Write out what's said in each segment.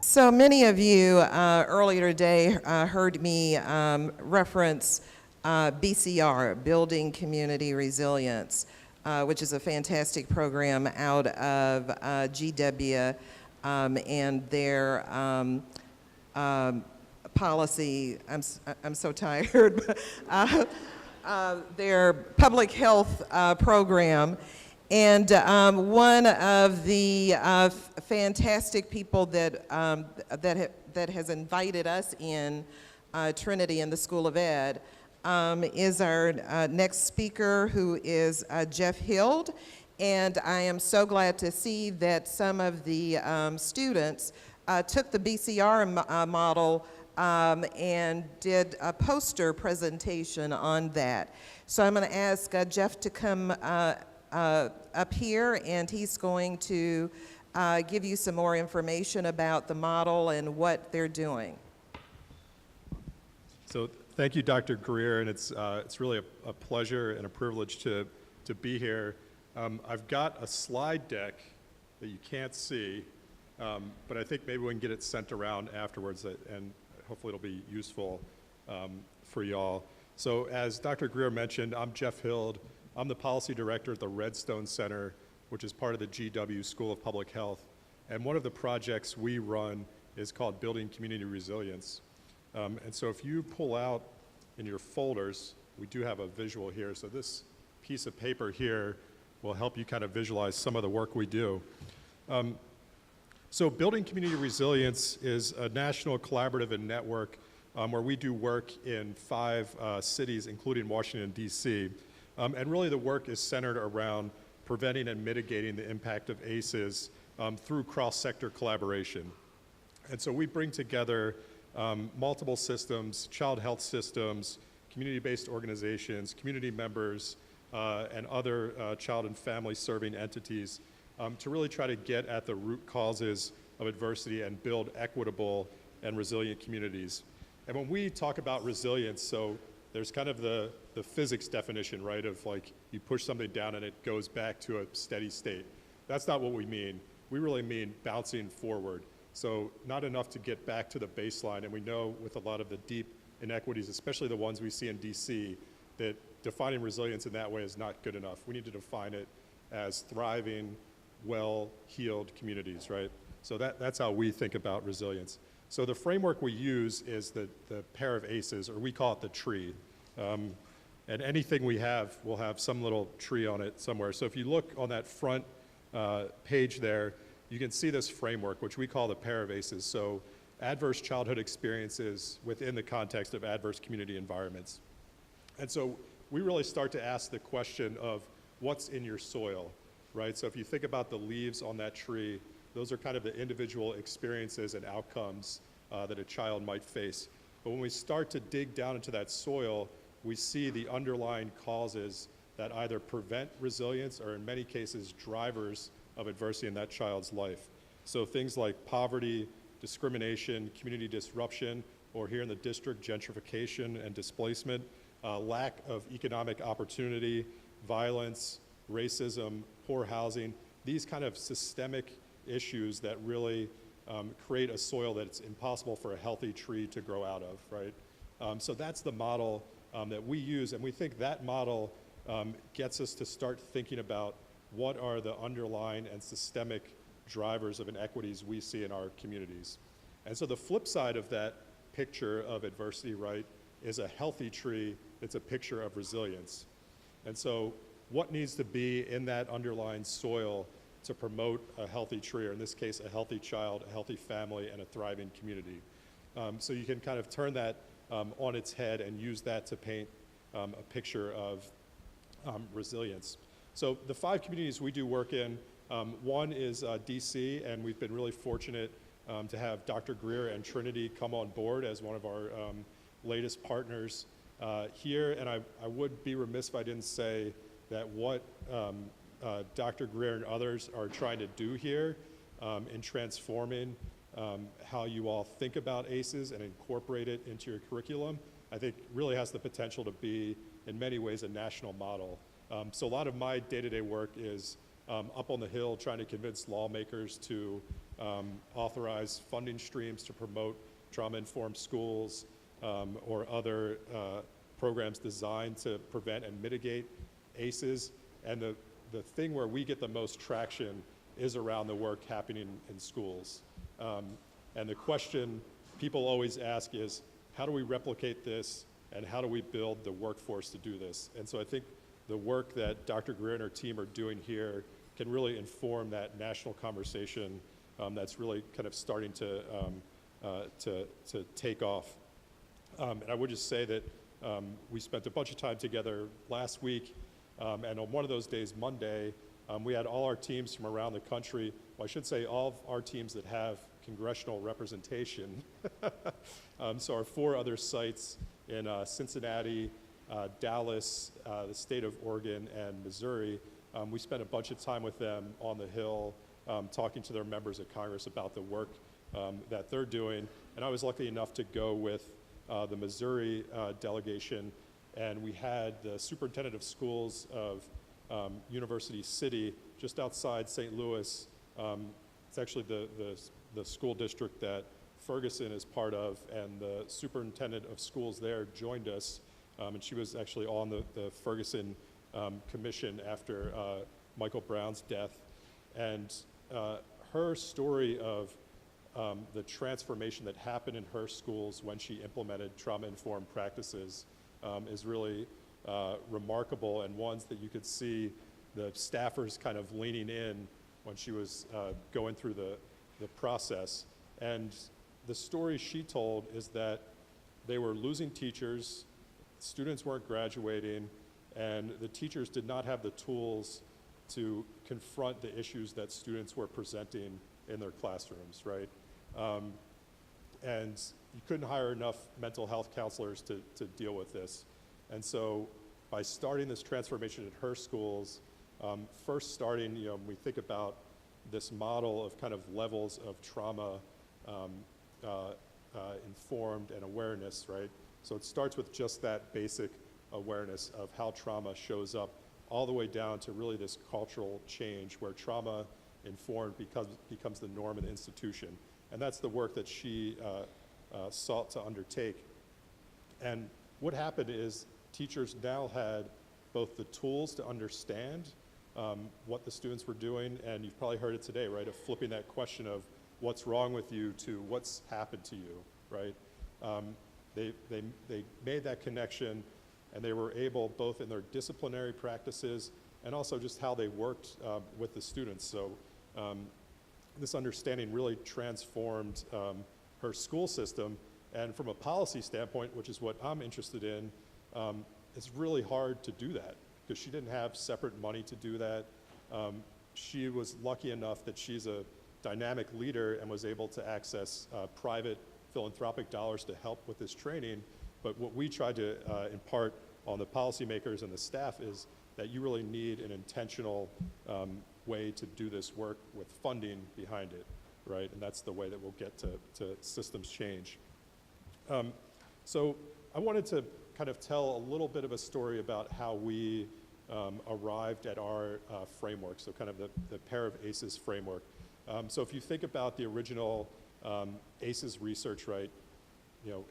So many of you earlier today heard me reference BCR, Building Community Resilience, which is a fantastic program out of GW and their policy. I'm so tired. Their public health program. And one of the fantastic people that has invited us in, Trinity and the School of Ed, is our next speaker, who is Jeff Hild. And I am so glad to see that some of the students took the BCR model and did a poster presentation on that. So I'm going to ask Jeff to come up here, and he's going to give you some more information about the model and what they're doing. So thank you, Dr. Greer, and it's really a pleasure and a privilege to be here. I've got a slide deck that you can't see, but I think maybe we can get it sent around afterwards, and hopefully it'll be useful for y'all. So as Dr. Greer mentioned, I'm Jeff Hild. I'm the policy director at the Redstone Center, which is part of the GW School of Public Health. And one of the projects we run is called Building Community Resilience. And so if you pull out in your folders, we do have a visual here. So this piece of paper here will help you kind of visualize some of the work we do. So Building Community Resilience is a national collaborative and network where we do work in 5 cities, including Washington, D.C. And really the work is centered around preventing and mitigating the impact of ACEs through cross-sector collaboration. And so we bring together multiple systems, child health systems, community-based organizations, community members, and other child and family serving entities to really try to get at the root causes of adversity and build equitable and resilient communities. And when we talk about resilience, so there's kind of the physics definition, right, of like you push something down and it goes back to a steady state. That's not what we mean. We really mean bouncing forward. So not enough to get back to the baseline, and we know with a lot of the deep inequities, especially the ones we see in DC, that defining resilience in that way is not good enough. We need to define it as thriving, well-heeled communities, right? So that's how we think about resilience. So the framework we use is the pair of ACEs, or we call it the tree. And anything we have will have some little tree on it somewhere. So if you look on that front page there, you can see this framework, which we call the pair of ACEs. So adverse childhood experiences within the context of adverse community environments. And so we really start to ask the question of what's in your soil, right? So if you think about the leaves on that tree, those are kind of the individual experiences and outcomes that a child might face. But when we start to dig down into that soil, we see the underlying causes that either prevent resilience or in many cases drivers of adversity in that child's life. So things like poverty, discrimination, community disruption, or here in the district, gentrification and displacement, lack of economic opportunity, violence, racism, poor housing, these kind of systemic issues that really create a soil that it's impossible for a healthy tree to grow out of, right? So that's the model that we use, and we think that model gets us to start thinking about what are the underlying and systemic drivers of inequities we see in our communities. And so the flip side of that picture of adversity, right, is a healthy tree that's a picture of resilience. And so what needs to be in that underlying soil to promote a healthy tree, or in this case, a healthy child, a healthy family, and a thriving community? So you can kind of turn that on its head and use that to paint a picture of resilience. So the 5 communities we do work in, one is DC, and we've been really fortunate to have Dr. Greer and Trinity come on board as one of our latest partners here. And I would be remiss if I didn't say that what Dr. Greer and others are trying to do here in transforming how you all think about ACEs and incorporate it into your curriculum, I think really has the potential to be, in many ways, a national model. So a lot of my day-to-day work is up on the Hill trying to convince lawmakers to authorize funding streams to promote trauma-informed schools or other programs designed to prevent and mitigate ACEs. And the thing where we get the most traction is around the work happening in schools. And the question people always ask is, how do we replicate this, and how do we build the workforce to do this? And so I think the work that Dr. Greer and her team are doing here can really inform that national conversation that's really kind of starting to take off. And I would just say that we spent a bunch of time together last week, and on one of those days, Monday, we had all our teams from around the country. Well, I should say all of our teams that have congressional representation. So our 4 other sites in Cincinnati, Dallas, the state of Oregon, and Missouri, we spent a bunch of time with them on the Hill, talking to their members of Congress about the work that they're doing. And I was lucky enough to go with the Missouri delegation, and we had the superintendent of schools of University City, just outside St. Louis. It's actually the school district that Ferguson is part of, and the superintendent of schools there joined us, and she was actually on the Ferguson commission after Michael Brown's death. And her story of the transformation that happened in her schools when she implemented trauma-informed practices is really remarkable, and ones that you could see the staffers kind of leaning in when she was going through the process. And the story she told is that they were losing teachers, students weren't graduating, and the teachers did not have the tools to confront the issues that students were presenting in their classrooms, right? And you couldn't hire enough mental health counselors to deal with this. And so by starting this transformation at her schools, first starting, when we think about this model of kind of levels of trauma informed and awareness, right? So it starts with just that basic awareness of how trauma shows up, all the way down to really this cultural change where trauma informed becomes the norm in the institution. And that's the work that she sought to undertake. And what happened is teachers now had both the tools to understand what the students were doing, and you've probably heard it today, right, of flipping that question of what's wrong with you to what's happened to you, right? They made that connection, and they were able, both in their disciplinary practices and also just how they worked with the students. So this understanding really transformed her school system. And from a policy standpoint, which is what I'm interested in, it's really hard to do that because she didn't have separate money to do that. She was lucky enough that she's a dynamic leader and was able to access private philanthropic dollars to help with this training. But what we tried to impart on the policymakers and the staff is that you really need an intentional way to do this work with funding behind it, right? And that's the way that we'll get to systems change. So I wanted to kind of tell a little bit of a story about how we arrived at our framework, so kind of the Pair of ACEs framework. So if you think about the original ACEs research, right,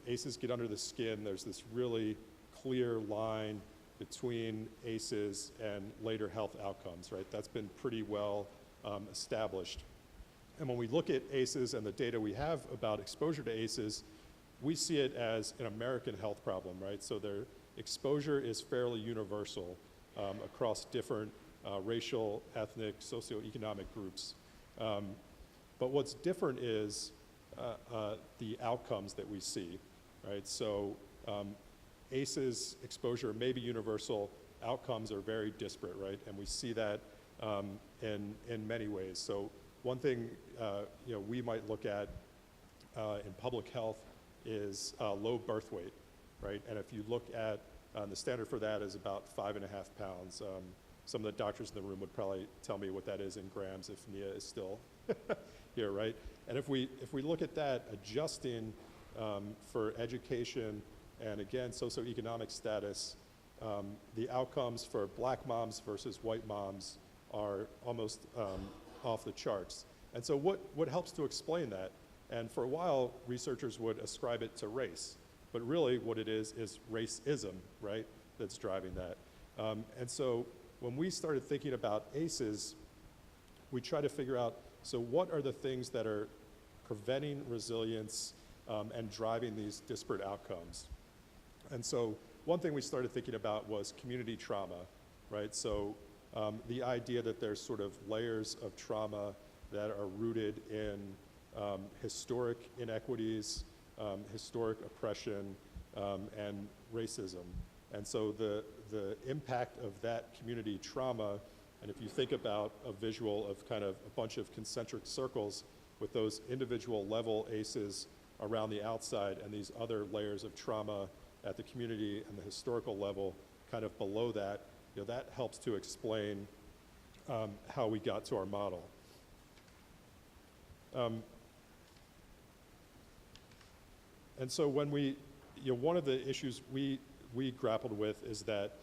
ACEs get under the skin. There's this really clear line between ACEs and later health outcomes, right? That's been pretty well established. And when we look at ACEs and the data we have about exposure to ACEs, we see it as an American health problem, right? So their exposure is fairly universal across different racial, ethnic, socioeconomic groups. But what's different is the outcomes that we see, right? So ACEs exposure may be universal, outcomes are very disparate, right? And we see that in many ways. So one thing we might look at in public health is low birth weight, right? And if you look at the standard for that is about 5.5 pounds. Some of the doctors in the room would probably tell me what that is in grams if Nia is still here, right? And if we look at that, adjusting for education and again socioeconomic status, the outcomes for black moms versus white moms are almost off the charts. And so what helps to explain that? And for a while, researchers would ascribe it to race. But really what it is racism, right, that's driving that. And so when we started thinking about ACEs, we try to figure out, so what are the things that are preventing resilience and driving these disparate outcomes? And so one thing we started thinking about was community trauma, right? So the idea that there's sort of layers of trauma that are rooted in historic inequities, historic oppression, and racism. And so the impact of that community trauma, and if you think about a visual of kind of a bunch of concentric circles with those individual level ACEs around the outside and these other layers of trauma at the community and the historical level kind of below that, you know, that helps to explain how we got to our model. And so when we, you know, one of the issues we grappled with is that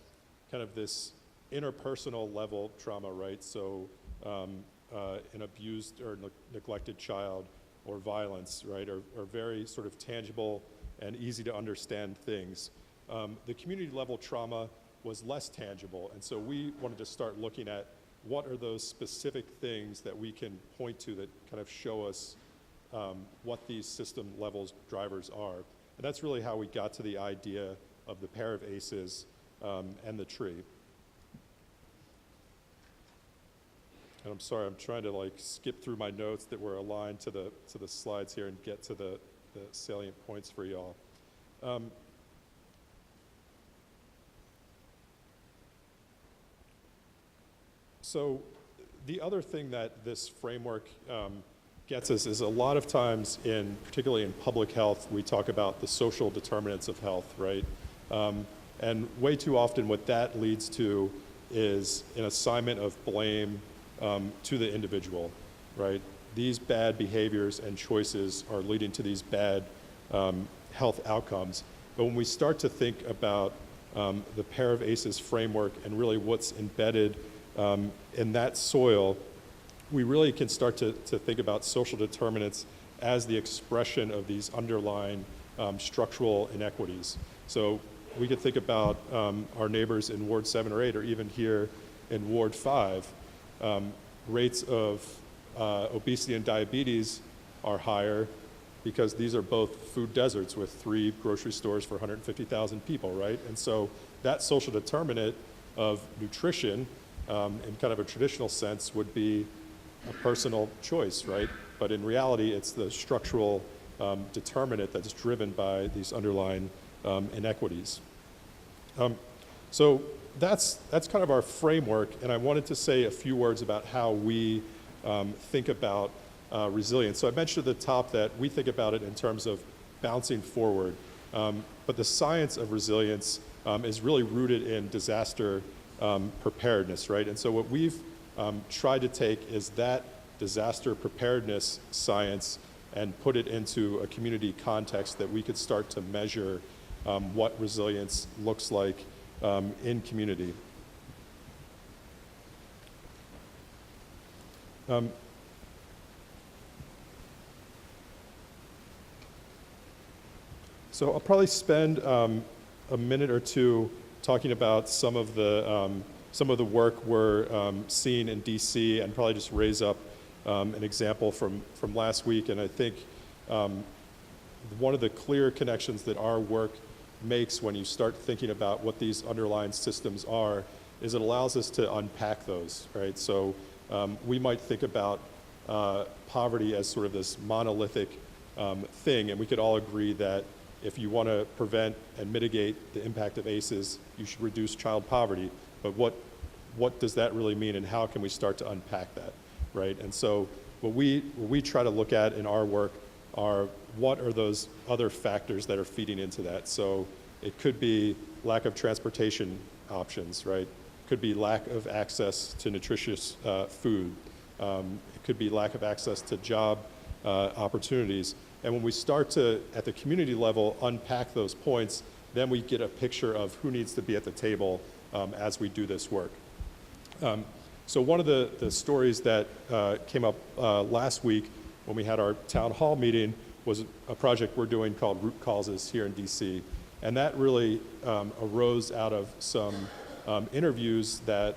kind of this interpersonal level trauma, right? So an abused or neglected child or violence, right, are very sort of tangible and easy to understand things. The community level trauma was less tangible, and so we wanted to start looking at what are those specific things that we can point to that kind of show us what these system levels drivers are. And that's really how we got to the idea of the pair of ACEs and the tree. And I'm sorry, I'm trying to like skip through my notes that were aligned to the slides here and get to the salient points for y'all. So the other thing that this framework gets us is a lot of times particularly in public health, we talk about the social determinants of health, right? And way too often what that leads to is an assignment of blame to the individual, right? These bad behaviors and choices are leading to these bad health outcomes. But when we start to think about the pair of ACEs framework and really what's embedded in that soil, we really can start to think about social determinants as the expression of these underlying structural inequities. So we could think about our neighbors in Ward 7 or 8, or even here in Ward 5. Rates of obesity and diabetes are higher because these are both food deserts with 3 grocery stores for 150,000 people, right? And so that social determinant of nutrition in kind of a traditional sense would be a personal choice, right? But in reality, it's the structural determinant that's driven by these underlying inequities. So that's kind of our framework, and I wanted to say a few words about how we think about resilience. So I mentioned at the top that we think about it in terms of bouncing forward, but the science of resilience is really rooted in disaster preparedness, right? And so what we've tried to take is that disaster preparedness science and put it into a community context that we could start to measure what resilience looks like in community. So I'll probably spend a minute or two talking about some of the work we're seeing in DC, and probably just raise up an example from last week. And I think one of the clear connections that our work makes when you start thinking about what these underlying systems are is it allows us to unpack those, right? So we might think about poverty as sort of this monolithic thing, and we could all agree that if you want to prevent and mitigate the impact of ACEs, you should reduce child poverty. But what does that really mean, and how can we start to unpack that, right? And so what we try to look at in our work are what are those other factors that are feeding into that. So it could be lack of transportation options, right? It could be lack of access to nutritious food. It could be lack of access to job opportunities. And when we start to, at the community level, unpack those points, then we get a picture of who needs to be at the table as we do this work. So one of the stories that came up last week when we had our town hall meeting was a project we're doing called Root Causes here in DC. And that really arose out of some interviews that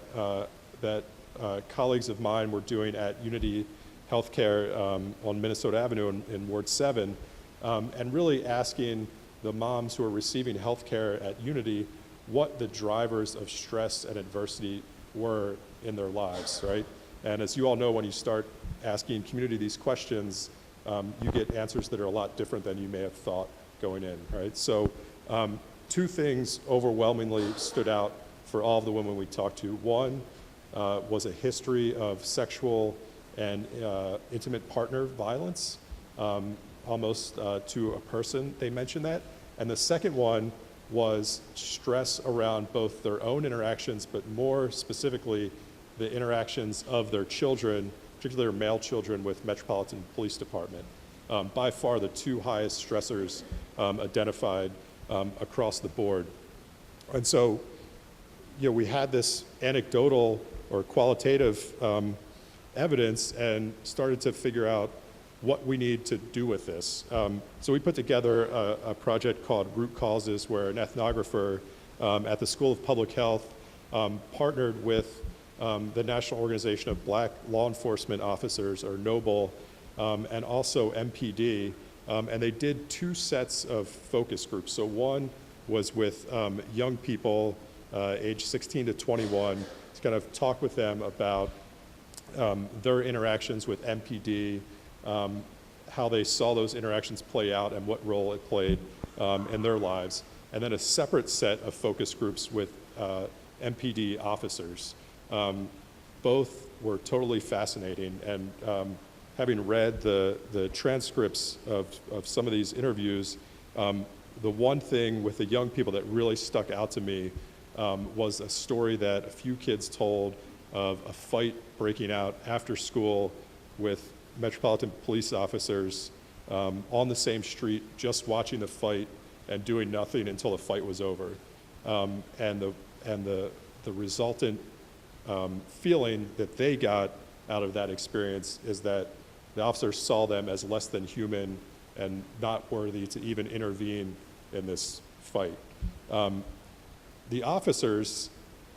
colleagues of mine were doing at Unity Healthcare on Minnesota Avenue in Ward 7, and really asking the moms who are receiving healthcare at Unity what the drivers of stress and adversity were in their lives, right? And as you all know, when you start asking community these questions, you get answers that are a lot different than you may have thought going in, right? So two things overwhelmingly stood out for all of the women we talked to. One was a history of sexual and intimate partner violence, almost to a person. They mentioned that. And the second one was stress around both their own interactions, but more specifically, the interactions of their children, particularly their male children, with Metropolitan Police Department. By far the two highest stressors identified across the board. And so, we had this anecdotal or qualitative evidence and started to figure out what we need to do with this. So we put together a project called Root Causes, where an ethnographer at the School of Public Health partnered with the National Organization of Black Law Enforcement Officers, or NOBLE, and also MPD, and they did two sets of focus groups. So one was with young people age 16 to 21, to kind of talk with them about their interactions with MPD, how they saw those interactions play out and what role it played in their lives. And then a separate set of focus groups with MPD officers. Both were totally fascinating, and having read the transcripts of some of these interviews, the one thing with the young people that really stuck out to me was a story that a few kids told of a fight breaking out after school with Metropolitan Police officers on the same street, just watching the fight and doing nothing until the fight was over. And the resultant feeling that they got out of that experience is that the officers saw them as less than human and not worthy to even intervene in this fight. The officers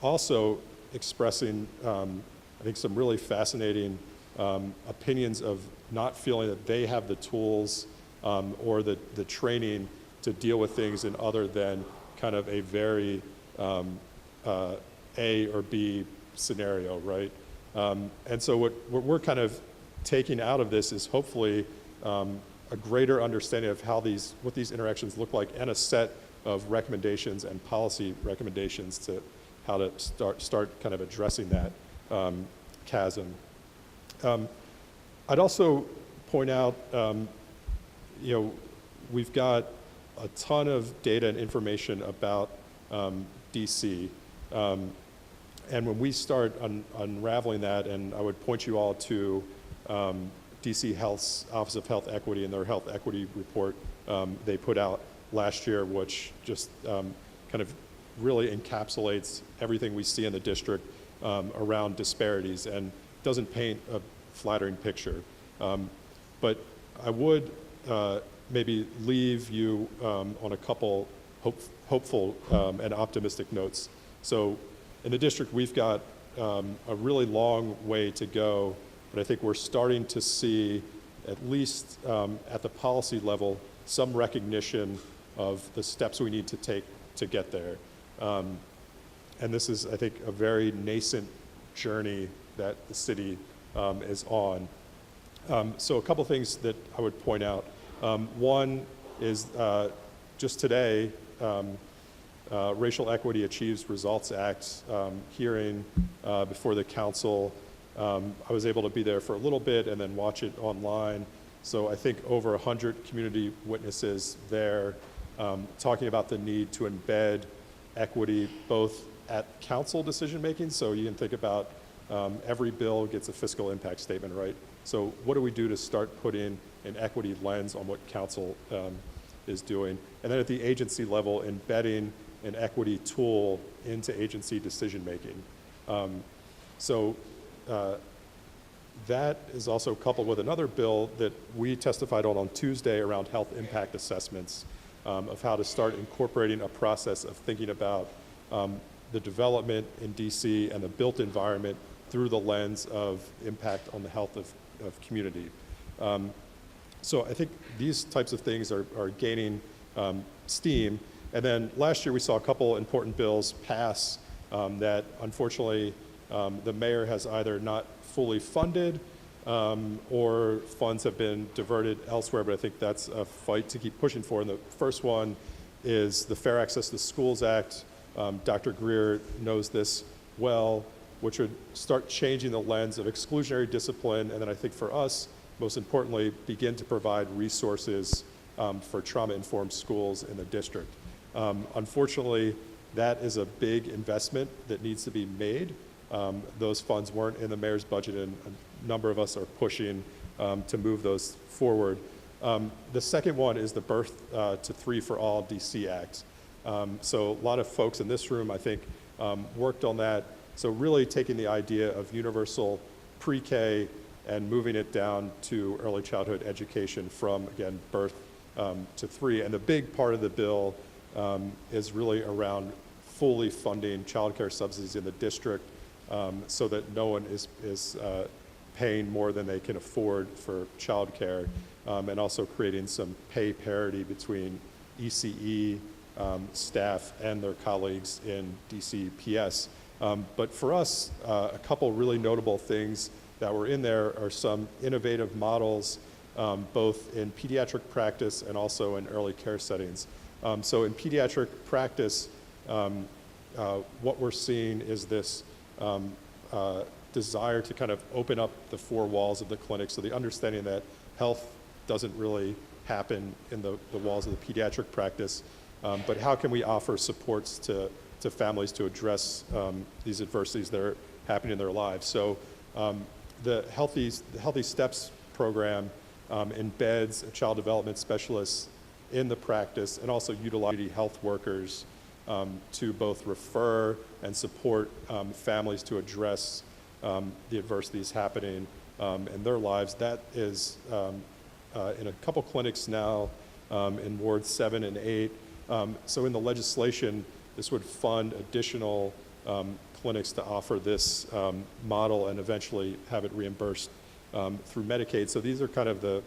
also expressing, I think, some really fascinating opinions of not feeling that they have the tools or the training to deal with things in other than kind of a very A or B scenario, right? And so what we're kind of taking out of this is hopefully a greater understanding of what these interactions look like, and a set of recommendations and policy recommendations to how to start kind of addressing that chasm. I'd also point out, we've got a ton of data and information about DC. And when we start unraveling that, and I would point you all to DC Health's Office of Health Equity and their Health Equity Report they put out last year, which just kind of really encapsulates everything we see in the district around disparities and doesn't paint a flattering picture. But I would maybe leave you on a couple hopeful and optimistic notes. So in the district, we've got a really long way to go, but I think we're starting to see, at least at the policy level, some recognition of the steps we need to take to get there. And this is, I think, a very nascent journey that the city is on. So a couple things that I would point out. One is just today, Racial Equity Achieves Results Act hearing before the council. I was able to be there for a little bit and then watch it online. So I think over 100 community witnesses there talking about the need to embed equity both at council decision making. So you can think about every bill gets a fiscal impact statement, right? So what do we do to start putting an equity lens on what council is doing? And then at the agency level, embedding an equity tool into agency decision making. So that is also coupled with another bill that we testified on Tuesday around health impact assessments, of how to start incorporating a process of thinking about the development in DC and the built environment through the lens of impact on the health of community. So I think these types of things are gaining steam. And then last year we saw a couple important bills pass that unfortunately the mayor has either not fully funded or funds have been diverted elsewhere, but I think that's a fight to keep pushing for. And the first one is the Fair Access to Schools Act. Dr. Greer knows this well, which would start changing the lens of exclusionary discipline, and then I think for us, most importantly, begin to provide resources for trauma-informed schools in the district. Unfortunately, that is a big investment that needs to be made. Those funds weren't in the mayor's budget, and a number of us are pushing to move those forward. The second one is the Birth to Three for All DC Act. So a lot of folks in this room, I think, worked on that. So really taking the idea of universal pre-K and moving it down to early childhood education from, again, birth to 3. And the big part of the bill is really around fully funding child care subsidies in the district so that no one is paying more than they can afford for child care, and also creating some pay parity between ECE staff and their colleagues in DCPS. But for us, a couple really notable things that were in there are some innovative models, both in pediatric practice and also in early care settings. So in pediatric practice, what we're seeing is this desire to kind of open up the four walls of the clinic. So the understanding that health doesn't really happen in the walls of the pediatric practice, but how can we offer supports to families to address these adversities that are happening in their lives. So the Healthy Steps program embeds a child development specialist in the practice and also utilizing health workers to both refer and support families to address the adversities happening in their lives. That is in a couple clinics now in wards 7 and 8. So in the legislation, this would fund additional clinics to offer this model and eventually have it reimbursed through Medicaid. So these are kind of the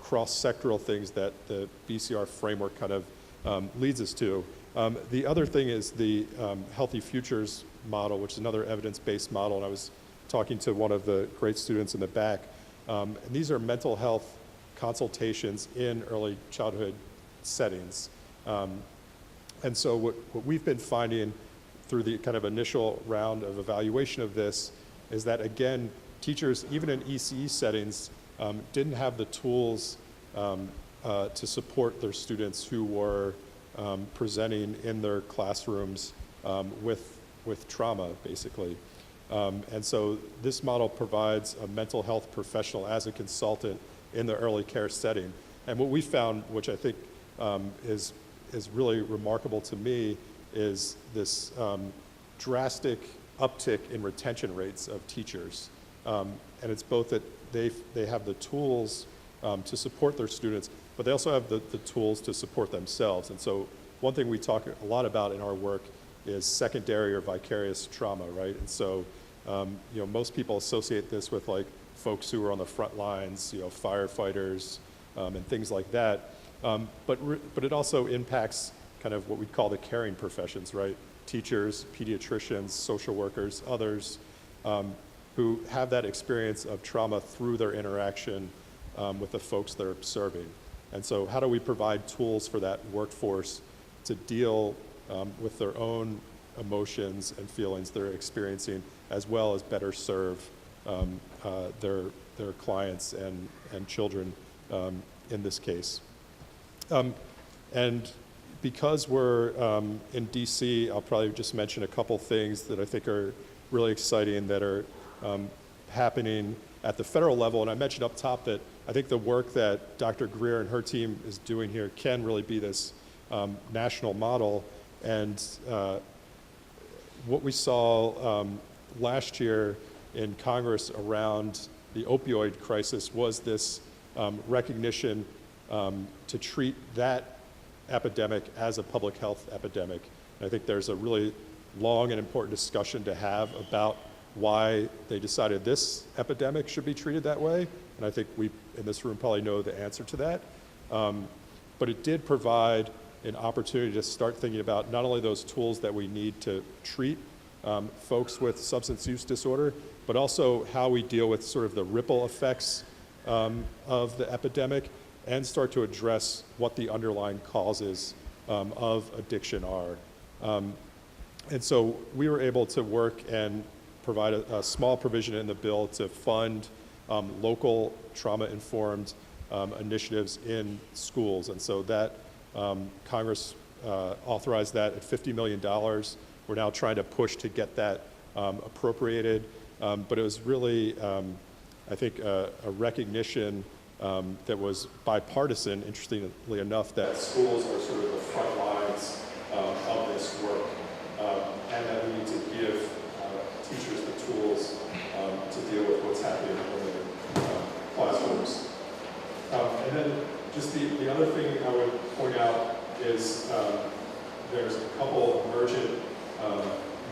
cross-sectoral things that the BCR framework kind of leads us to. The other thing is the Healthy Futures model, which is another evidence-based model, and I was talking to one of the great students in the back. And these are mental health consultations in early childhood settings. And so what we've been finding through the kind of initial round of evaluation of this is that, again, teachers, even in ECE settings, didn't have the tools to support their students who were presenting in their classrooms with trauma, basically. And so this model provides a mental health professional as a consultant in the early care setting. And what we found, which I think is really remarkable to me, is this drastic uptick in retention rates of teachers. And it's both that they have the tools to support their students, but they also have the tools to support themselves. And so one thing we talk a lot about in our work is secondary or vicarious trauma, right? And so, most people associate this with like folks who are on the front lines, firefighters and things like that. But it also impacts kind of what we call the caring professions, right? Teachers, pediatricians, social workers, others who have that experience of trauma through their interaction with the folks they're serving. And so how do we provide tools for that workforce to deal with their own emotions and feelings they're experiencing, as well as better serve their clients and children in this case. And because we're in DC, I'll probably just mention a couple things that I think are really exciting that are happening at the federal level. And I mentioned up top that I think the work that Dr. Greer and her team is doing here can really be this national model. And what we saw last year in Congress around the opioid crisis was this recognition to treat that epidemic as a public health epidemic. And I think there's a really long and important discussion to have about why they decided this epidemic should be treated that way. And I think we in this room probably know the answer to that. But it did provide an opportunity to start thinking about not only those tools that we need to treat folks with substance use disorder, but also how we deal with sort of the ripple effects of the epidemic and start to address what the underlying causes of addiction are. And so we were able to work and provide a small provision in the bill to fund local trauma-informed initiatives in schools. And so that Congress authorized that at $50 million. We're now trying to push to get that appropriated. But it was really, I think, a recognition that was bipartisan, interestingly enough, that schools are sort of the front lines of this work, and that we need to give teachers the tools to deal with what's happening in the classrooms. And then just the other thing I would point out is there's a couple emergent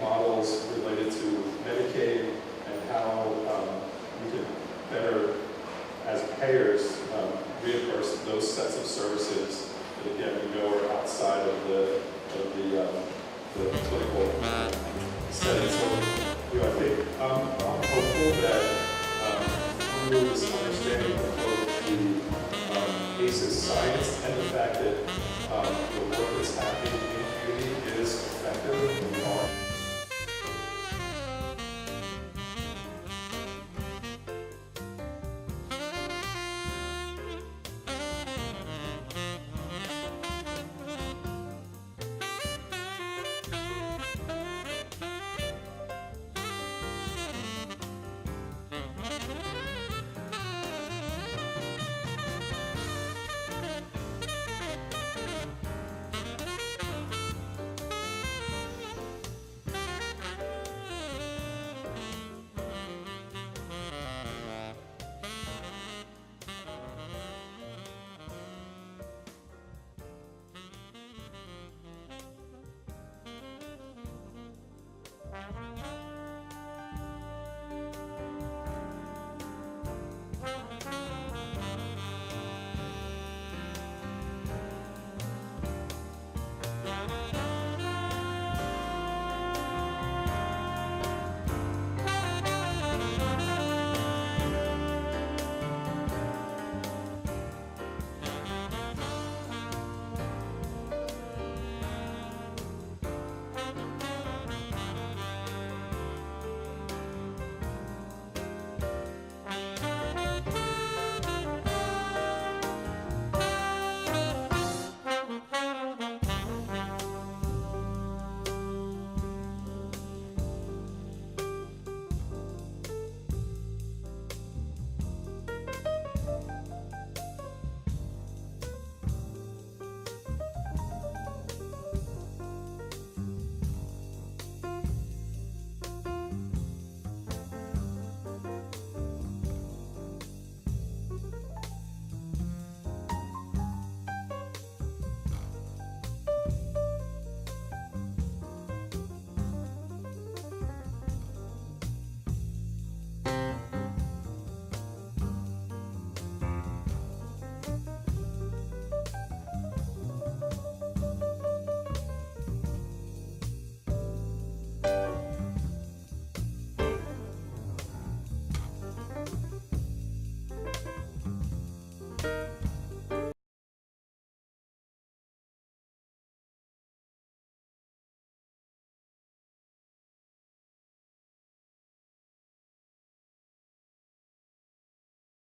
models related to Medicaid and how we can better, as payers, reimburse those sets of services that, again, we know are outside of the clinical setting. So, I think I'm hopeful that through this understanding